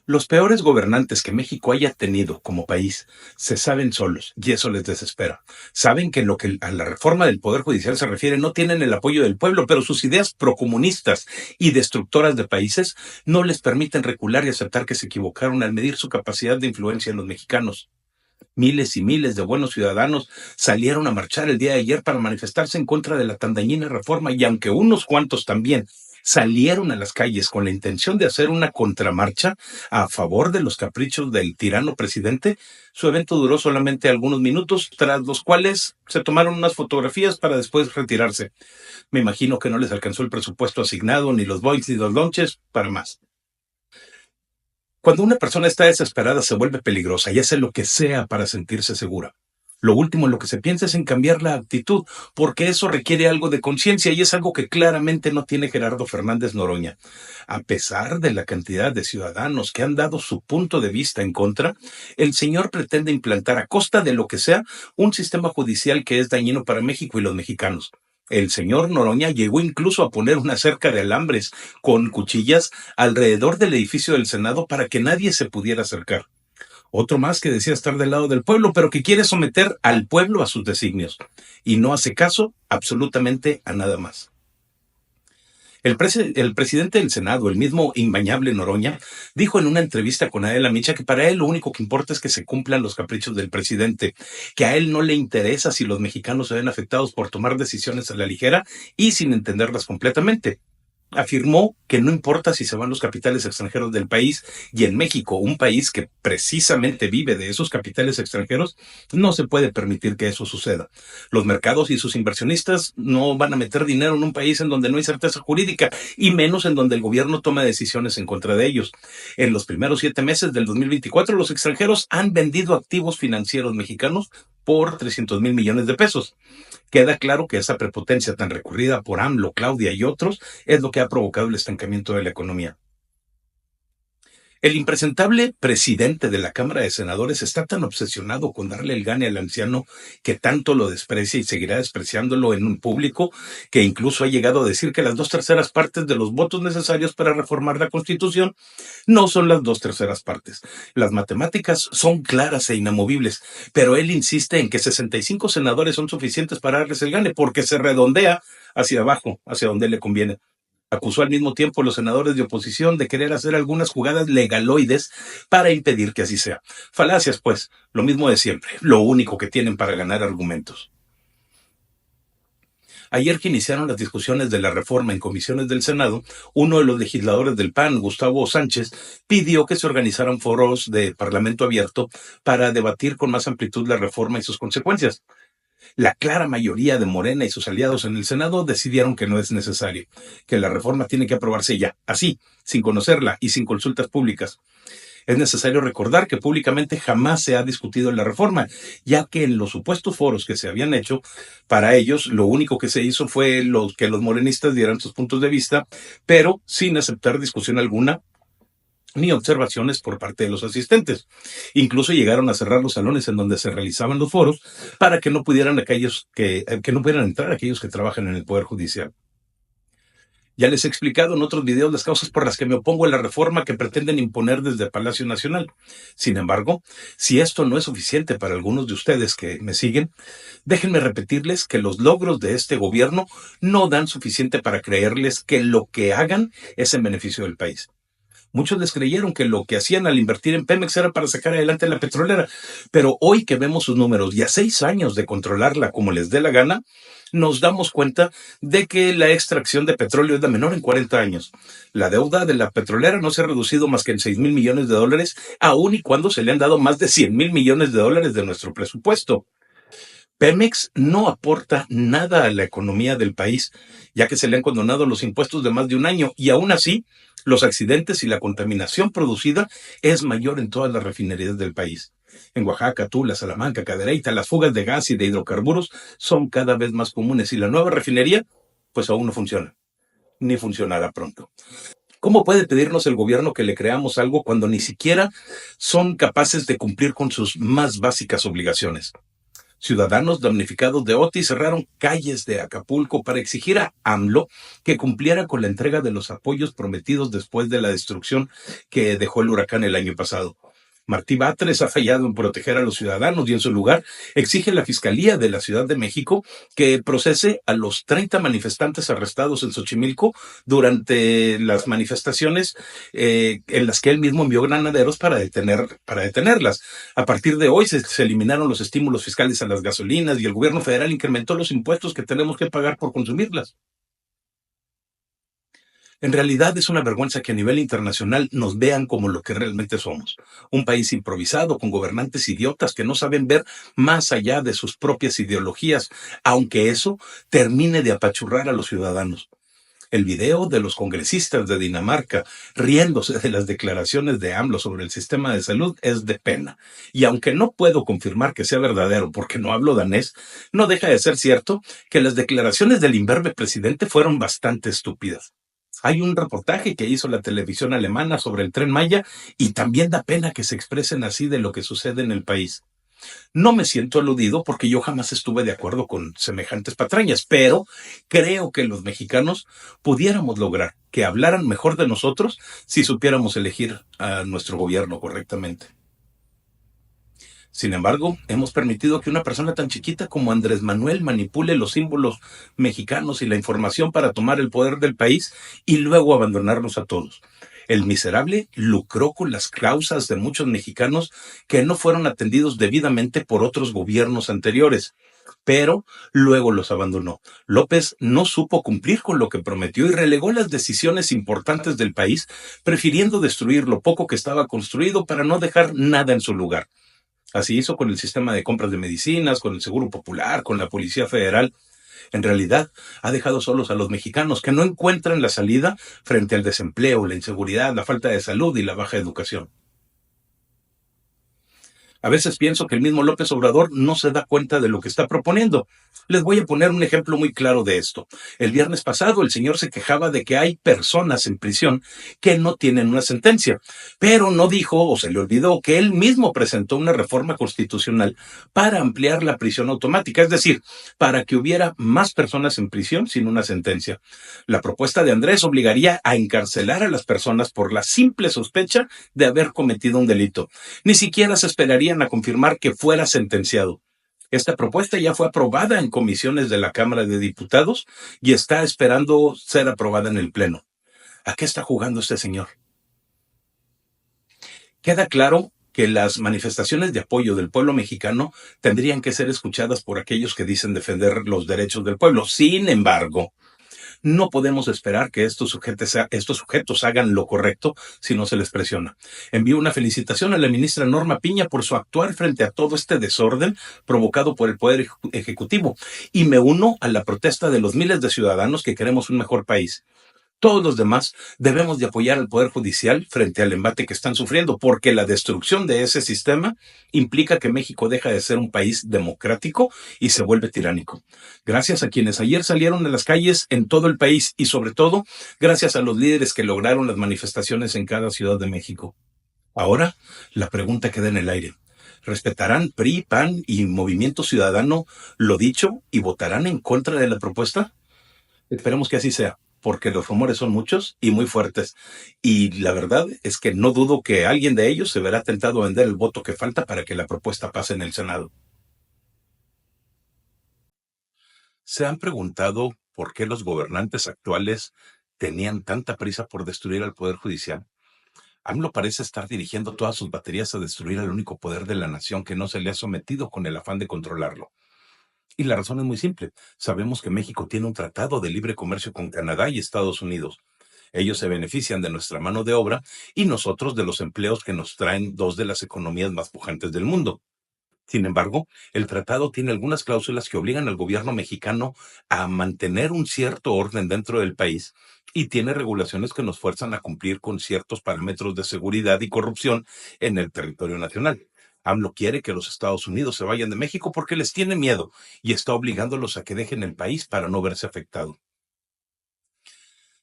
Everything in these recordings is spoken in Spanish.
Los peores gobernantes que México haya tenido como país se saben solos y eso les desespera. Saben que en lo que a la reforma del Poder Judicial se refiere no tienen el apoyo del pueblo, pero sus ideas procomunistas y destructoras de países no les permiten recular y aceptar que se equivocaron al medir su capacidad de influencia en los mexicanos. Miles y miles de buenos ciudadanos salieron a marchar el día de ayer para manifestarse en contra de la tan dañina reforma y aunque unos cuantos también salieron a las calles con la intención de hacer una contramarcha a favor de los caprichos del tirano presidente, su evento duró solamente algunos minutos, tras los cuales se tomaron unas fotografías para después retirarse. Me imagino que no les alcanzó el presupuesto asignado, ni los boings ni los lonches, para más. Cuando una persona está desesperada se vuelve peligrosa y hace lo que sea para sentirse segura. Lo último en lo que se piensa es en cambiar la actitud, porque eso requiere algo de conciencia y es algo que claramente no tiene Gerardo Fernández Noroña. A pesar de la cantidad de ciudadanos que han dado su punto de vista en contra, el señor pretende implantar a costa de lo que sea un sistema judicial que es dañino para México y los mexicanos. El señor Noroña llegó incluso a poner una cerca de alambres con cuchillas alrededor del edificio del Senado para que nadie se pudiera acercar. Otro más que decía estar del lado del pueblo, pero que quiere someter al pueblo a sus designios y no hace caso absolutamente a nada más. El presidente del Senado, el mismo imbañable Noroña, dijo en una entrevista con Adela Micha que para él lo único que importa es que se cumplan los caprichos del presidente, que a él no le interesa si los mexicanos se ven afectados por tomar decisiones a la ligera y sin entenderlas completamente. Afirmó que no importa si se van los capitales extranjeros del país y en México, un país que precisamente vive de esos capitales extranjeros, no se puede permitir que eso suceda. Los mercados y sus inversionistas no van a meter dinero en un país en donde no hay certeza jurídica y menos en donde el gobierno toma decisiones en contra de ellos. En los primeros 7 meses del 2024, los extranjeros han vendido activos financieros mexicanos por 300,000 millones de pesos. Queda claro que esa prepotencia tan recurrida por AMLO, Claudia y otros es lo que ha provocado el estancamiento de la economía. El impresentable presidente de la Cámara de Senadores está tan obsesionado con darle el gane al anciano que tanto lo desprecia y seguirá despreciándolo en un público que incluso ha llegado a decir que las 2/3 partes de los votos necesarios para reformar la Constitución no son las 2/3 partes. Las matemáticas son claras e inamovibles, pero él insiste en que 65 senadores son suficientes para darles el gane porque se redondea hacia abajo, hacia donde le conviene. Acusó al mismo tiempo a los senadores de oposición de querer hacer algunas jugadas legaloides para impedir que así sea. Falacias, pues, lo mismo de siempre, lo único que tienen para ganar argumentos. Ayer que iniciaron las discusiones de la reforma en comisiones del Senado, uno de los legisladores del PAN, Gustavo Sánchez, pidió que se organizaran foros de Parlamento abierto para debatir con más amplitud la reforma y sus consecuencias. La clara mayoría de Morena y sus aliados en el Senado decidieron que no es necesario, que la reforma tiene que aprobarse ya, así, sin conocerla y sin consultas públicas. Es necesario recordar que públicamente jamás se ha discutido la reforma, ya que en los supuestos foros que se habían hecho, para ellos lo único que se hizo fue que los morenistas dieran sus puntos de vista, pero sin aceptar discusión alguna ni observaciones por parte de los asistentes. Incluso llegaron a cerrar los salones en donde se realizaban los foros para que no pudieran que no pudieran entrar aquellos que trabajan en el Poder Judicial. Ya les he explicado en otros videos las causas por las que me opongo a la reforma que pretenden imponer desde Palacio Nacional. Sin embargo, si esto no es suficiente para algunos de ustedes que me siguen, déjenme repetirles que los logros de este gobierno no dan suficiente para creerles que lo que hagan es en beneficio del país. Muchos les creyeron que lo que hacían al invertir en Pemex era para sacar adelante la petrolera, pero hoy que vemos sus números y a 6 años de controlarla como les dé la gana, nos damos cuenta de que la extracción de petróleo es la menor en 40 años. La deuda de la petrolera no se ha reducido más que en 6,000 millones de dólares, aun y cuando se le han dado más de 100,000 millones de dólares de nuestro presupuesto. Pemex no aporta nada a la economía del país, ya que se le han condonado los impuestos de más de un año y aún así los accidentes y la contaminación producida es mayor en todas las refinerías del país. En Oaxaca, Tula, Salamanca, Cadereyta, las fugas de gas y de hidrocarburos son cada vez más comunes y la nueva refinería pues aún no funciona, ni funcionará pronto. ¿Cómo puede pedirnos el gobierno que le creamos algo cuando ni siquiera son capaces de cumplir con sus más básicas obligaciones? Ciudadanos damnificados de Otis cerraron calles de Acapulco para exigir a AMLO que cumpliera con la entrega de los apoyos prometidos después de la destrucción que dejó el huracán el año pasado. Martí Batres ha fallado en proteger a los ciudadanos y en su lugar exige la Fiscalía de la Ciudad de México que procese a los 30 manifestantes arrestados en Xochimilco durante las manifestaciones en las que él mismo envió granaderos para detenerlas. A partir de hoy se eliminaron los estímulos fiscales a las gasolinas y el gobierno federal incrementó los impuestos que tenemos que pagar por consumirlas. En realidad es una vergüenza que a nivel internacional nos vean como lo que realmente somos. Un país improvisado con gobernantes idiotas que no saben ver más allá de sus propias ideologías, aunque eso termine de apachurrar a los ciudadanos. El video de los congresistas de Dinamarca riéndose de las declaraciones de AMLO sobre el sistema de salud es de pena. Y aunque no puedo confirmar que sea verdadero porque no hablo danés, no deja de ser cierto que las declaraciones del imberbe presidente fueron bastante estúpidas. Hay un reportaje que hizo la televisión alemana sobre el Tren Maya y también da pena que se expresen así de lo que sucede en el país. No me siento aludido porque yo jamás estuve de acuerdo con semejantes patrañas, pero creo que los mexicanos pudiéramos lograr que hablaran mejor de nosotros si supiéramos elegir a nuestro gobierno correctamente. Sin embargo, hemos permitido que una persona tan chiquita como Andrés Manuel manipule los símbolos mexicanos y la información para tomar el poder del país y luego abandonarnos a todos. El miserable lucró con las causas de muchos mexicanos que no fueron atendidos debidamente por otros gobiernos anteriores, pero luego los abandonó. López no supo cumplir con lo que prometió y relegó las decisiones importantes del país, prefiriendo destruir lo poco que estaba construido para no dejar nada en su lugar. Así hizo con el sistema de compras de medicinas, con el Seguro Popular, con la Policía Federal. En realidad, ha dejado solos a los mexicanos que no encuentran la salida frente al desempleo, la inseguridad, la falta de salud y la baja educación. A veces pienso que el mismo López Obrador no se da cuenta de lo que está proponiendo. Les voy a poner un ejemplo muy claro de esto. El viernes pasado el señor se quejaba de que hay personas en prisión que no tienen una sentencia, pero no dijo o se le olvidó que él mismo presentó una reforma constitucional para ampliar la prisión automática, es decir, para que hubiera más personas en prisión sin una sentencia. La propuesta de Andrés obligaría a encarcelar a las personas por la simple sospecha de haber cometido un delito. Ni siquiera se esperarían a confirmar que fuera sentenciado. Esta propuesta ya fue aprobada en comisiones de la Cámara de Diputados y está esperando ser aprobada en el Pleno. ¿A qué está jugando este señor? Queda claro que las manifestaciones de apoyo del pueblo mexicano tendrían que ser escuchadas por aquellos que dicen defender los derechos del pueblo. Sin embargo, no podemos esperar que estos sujetos hagan lo correcto si no se les presiona. Envío una felicitación a la ministra Norma Piña por su actuar frente a todo este desorden provocado por el Poder Ejecutivo y me uno a la protesta de los miles de ciudadanos que queremos un mejor país. Todos los demás debemos de apoyar al Poder Judicial frente al embate que están sufriendo, porque la destrucción de ese sistema implica que México deja de ser un país democrático y se vuelve tiránico. Gracias a quienes ayer salieron a las calles en todo el país y sobre todo gracias a los líderes que lograron las manifestaciones en cada ciudad de México. Ahora, la pregunta queda en el aire. ¿Respetarán PRI, PAN y Movimiento Ciudadano lo dicho y votarán en contra de la propuesta? Esperemos que así sea, porque los rumores son muchos y muy fuertes. Y la verdad es que no dudo que alguien de ellos se verá tentado a vender el voto que falta para que la propuesta pase en el Senado. ¿Se han preguntado por qué los gobernantes actuales tenían tanta prisa por destruir al Poder Judicial? AMLO parece estar dirigiendo todas sus baterías a destruir al único poder de la nación que no se le ha sometido con el afán de controlarlo. Y la razón es muy simple. Sabemos que México tiene un tratado de libre comercio con Canadá y Estados Unidos. Ellos se benefician de nuestra mano de obra y nosotros de los empleos que nos traen dos de las economías más pujantes del mundo. Sin embargo, el tratado tiene algunas cláusulas que obligan al gobierno mexicano a mantener un cierto orden dentro del país y tiene regulaciones que nos fuerzan a cumplir con ciertos parámetros de seguridad y corrupción en el territorio nacional. AMLO quiere que los Estados Unidos se vayan de México porque les tiene miedo y está obligándolos a que dejen el país para no verse afectado.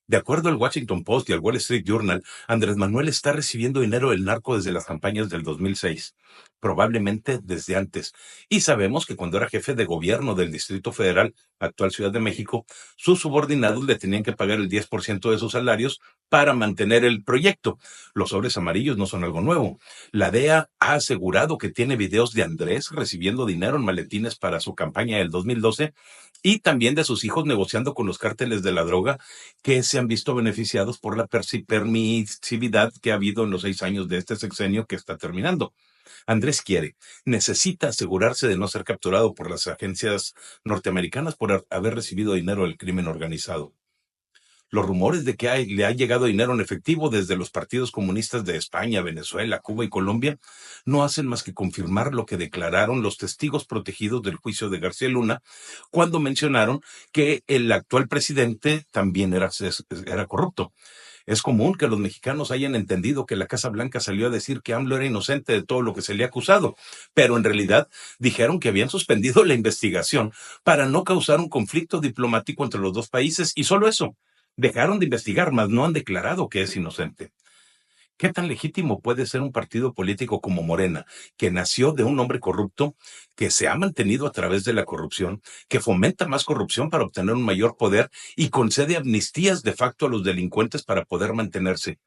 De acuerdo al Washington Post y al Wall Street Journal, Andrés Manuel está recibiendo dinero del narco desde las campañas del 2006, probablemente desde antes. Y sabemos que cuando era jefe de gobierno del Distrito Federal, actual Ciudad de México, sus subordinados le tenían que pagar el 10% de sus salarios para mantener el proyecto. Los sobres amarillos no son algo nuevo. La DEA ha asegurado que tiene videos de Andrés recibiendo dinero en maletines para su campaña del 2012 y también de sus hijos negociando con los cárteles de la droga que se han visto beneficiados por la permisividad que ha habido en los 6 años de este sexenio que está terminando. Andrés necesita asegurarse de no ser capturado por las agencias norteamericanas por haber recibido dinero del crimen organizado. Los rumores de que le ha llegado dinero en efectivo desde los partidos comunistas de España, Venezuela, Cuba y Colombia no hacen más que confirmar lo que declararon los testigos protegidos del juicio de García Luna cuando mencionaron que el actual presidente también era corrupto. Es común que los mexicanos hayan entendido que la Casa Blanca salió a decir que AMLO era inocente de todo lo que se le ha acusado, pero en realidad dijeron que habían suspendido la investigación para no causar un conflicto diplomático entre los dos países y solo eso. Dejaron de investigar, mas no han declarado que es inocente. ¿Qué tan legítimo puede ser un partido político como Morena, que nació de un hombre corrupto, que se ha mantenido a través de la corrupción, que fomenta más corrupción para obtener un mayor poder y concede amnistías de facto a los delincuentes para poder mantenerse?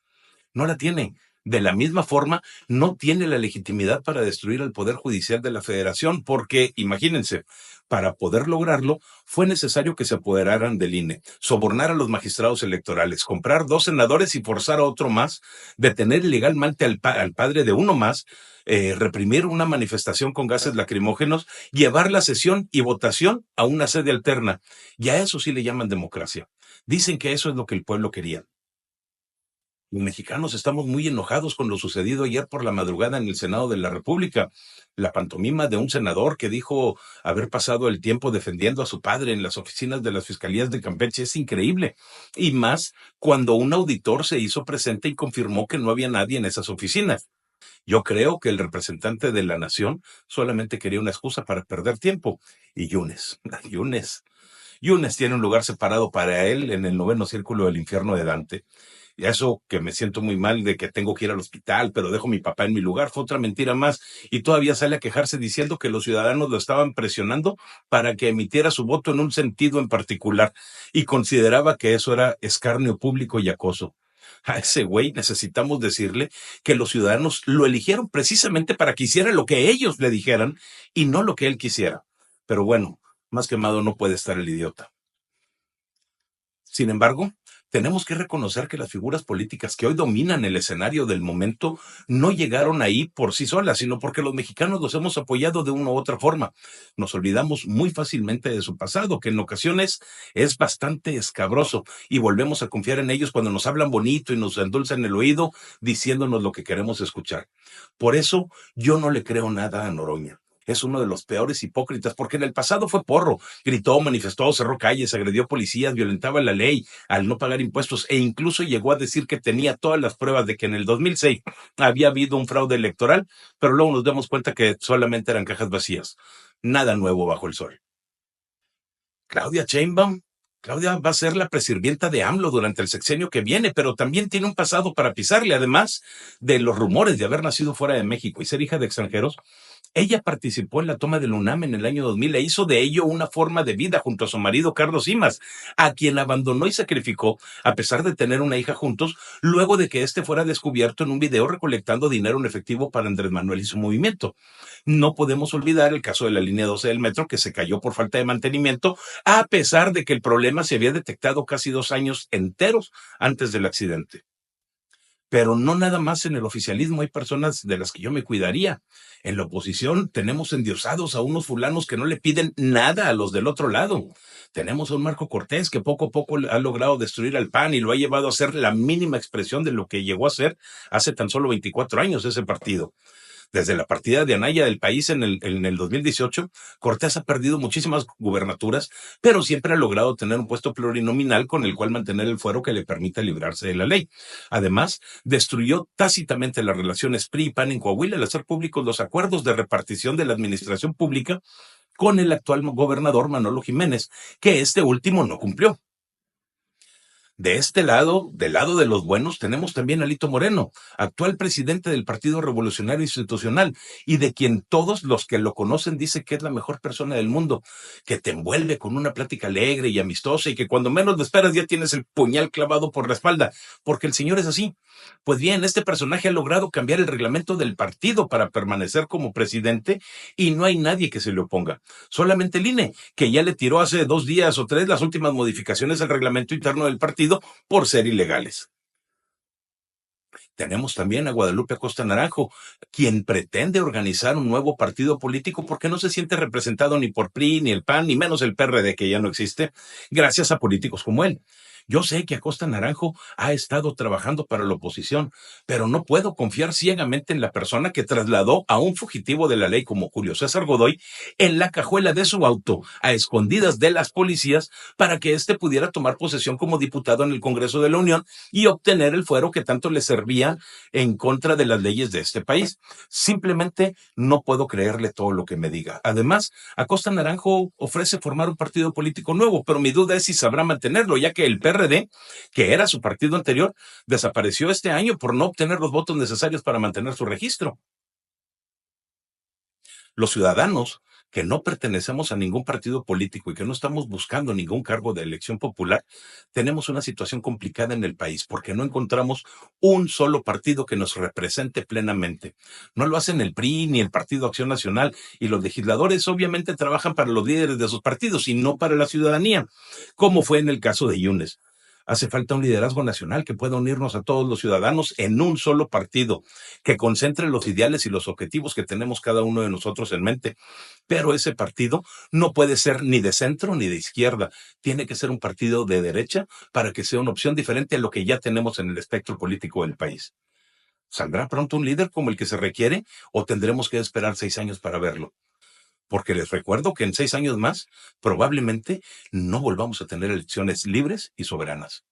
No la tiene. De la misma forma, no tiene la legitimidad para destruir el Poder Judicial de la Federación, porque, imagínense, para poder lograrlo, fue necesario que se apoderaran del INE, sobornar a los magistrados electorales, comprar 2 senadores y forzar a otro más, detener ilegalmente al padre de uno más, reprimir una manifestación con gases lacrimógenos, llevar la sesión y votación a una sede alterna. Y a eso sí le llaman democracia. Dicen que eso es lo que el pueblo quería. Los mexicanos estamos muy enojados con lo sucedido ayer por la madrugada en el Senado de la República. La pantomima de un senador que dijo haber pasado el tiempo defendiendo a su padre en las oficinas de las fiscalías de Campeche es increíble. Y más cuando un auditor se hizo presente y confirmó que no había nadie en esas oficinas. Yo creo que el representante de la nación solamente quería una excusa para perder tiempo. Y Yunes tiene un lugar separado para él en el noveno círculo del infierno de Dante. Y eso que me siento muy mal de que tengo que ir al hospital, pero dejo a mi papá en mi lugar, fue otra mentira más. Y todavía sale a quejarse diciendo que los ciudadanos lo estaban presionando para que emitiera su voto en un sentido en particular y consideraba que eso era escarnio público y acoso. A ese güey necesitamos decirle que los ciudadanos lo eligieron precisamente para que hiciera lo que ellos le dijeran y no lo que él quisiera. Pero bueno, más quemado no puede estar el idiota. Sin embargo, tenemos que reconocer que las figuras políticas que hoy dominan el escenario del momento no llegaron ahí por sí solas, sino porque los mexicanos los hemos apoyado de una u otra forma. Nos olvidamos muy fácilmente de su pasado, que en ocasiones es bastante escabroso, y volvemos a confiar en ellos cuando nos hablan bonito y nos endulzan el oído diciéndonos lo que queremos escuchar. Por eso yo no le creo nada a Noroña. Es uno de los peores hipócritas, porque en el pasado fue porro, gritó, manifestó, cerró calles, agredió policías, violentaba la ley al no pagar impuestos e incluso llegó a decir que tenía todas las pruebas de que en el 2006 había habido un fraude electoral, pero luego nos damos cuenta que solamente eran cajas vacías. Nada nuevo bajo el sol. Claudia Sheinbaum. Claudia va a ser la presirvienta de AMLO durante el sexenio que viene, pero también tiene un pasado para pisarle, además de los rumores de haber nacido fuera de México y ser hija de extranjeros. Ella participó en la toma del UNAM en el año 2000 e hizo de ello una forma de vida junto a su marido Carlos Simas, a quien abandonó y sacrificó a pesar de tener una hija juntos, luego de que éste fuera descubierto en un video recolectando dinero en efectivo para Andrés Manuel y su movimiento. No podemos olvidar el caso de la línea 12 del metro que se cayó por falta de mantenimiento, a pesar de que el problema se había detectado casi 2 años enteros antes del accidente. Pero no nada más en el oficialismo hay personas de las que yo me cuidaría. En la oposición tenemos endiosados a unos fulanos que no le piden nada a los del otro lado. Tenemos a un Marco Cortés que poco a poco ha logrado destruir al PAN y lo ha llevado a ser la mínima expresión de lo que llegó a ser hace tan solo 24 años ese partido. Desde la partida de Anaya del país en el 2018, Cortés ha perdido muchísimas gubernaturas, pero siempre ha logrado tener un puesto plurinominal con el cual mantener el fuero que le permita librarse de la ley. Además, destruyó tácitamente las relaciones PRI y PAN en Coahuila al hacer públicos los acuerdos de repartición de la administración pública con el actual gobernador Manolo Jiménez, que este último no cumplió. De este lado, del lado de los buenos, tenemos también a Alito Moreno, actual presidente del Partido Revolucionario Institucional, y de quien todos los que lo conocen dicen que es la mejor persona del mundo, que te envuelve con una plática alegre y amistosa y que cuando menos lo esperas ya tienes el puñal clavado por la espalda, porque el señor es así. Pues bien, este personaje ha logrado cambiar el reglamento del partido para permanecer como presidente y no hay nadie que se le oponga. Solamente el INE, que ya le tiró hace 2 días o 3 las últimas modificaciones al reglamento interno del partido por ser ilegales. Tenemos también a Guadalupe Acosta Naranjo, quien pretende organizar un nuevo partido político porque no se siente representado ni por PRI, ni el PAN, ni menos el PRD, que ya no existe, gracias a políticos como él. Yo sé que Acosta Naranjo ha estado trabajando para la oposición, pero no puedo confiar ciegamente en la persona que trasladó a un fugitivo de la ley como Julio César Godoy en la cajuela de su auto, a escondidas de las policías, para que éste pudiera tomar posesión como diputado en el Congreso de la Unión y obtener el fuero que tanto le servía en contra de las leyes de este país. Simplemente no puedo creerle todo lo que me diga. Además, Acosta Naranjo ofrece formar un partido político nuevo, pero mi duda es si sabrá mantenerlo, ya que el PRD, que era su partido anterior, desapareció este año por no obtener los votos necesarios para mantener su registro. Los ciudadanos que no pertenecemos a ningún partido político y que no estamos buscando ningún cargo de elección popular, tenemos una situación complicada en el país porque no encontramos un solo partido que nos represente plenamente. No lo hacen el PRI ni el Partido Acción Nacional, y los legisladores obviamente trabajan para los líderes de sus partidos y no para la ciudadanía, como fue en el caso de Yunes. Hace falta un liderazgo nacional que pueda unirnos a todos los ciudadanos en un solo partido, que concentre los ideales y los objetivos que tenemos cada uno de nosotros en mente. Pero ese partido no puede ser ni de centro ni de izquierda. Tiene que ser un partido de derecha para que sea una opción diferente a lo que ya tenemos en el espectro político del país. ¿Saldrá pronto un líder como el que se requiere o tendremos que esperar 6 años para verlo? Porque les recuerdo que en 6 años más probablemente no volvamos a tener elecciones libres y soberanas.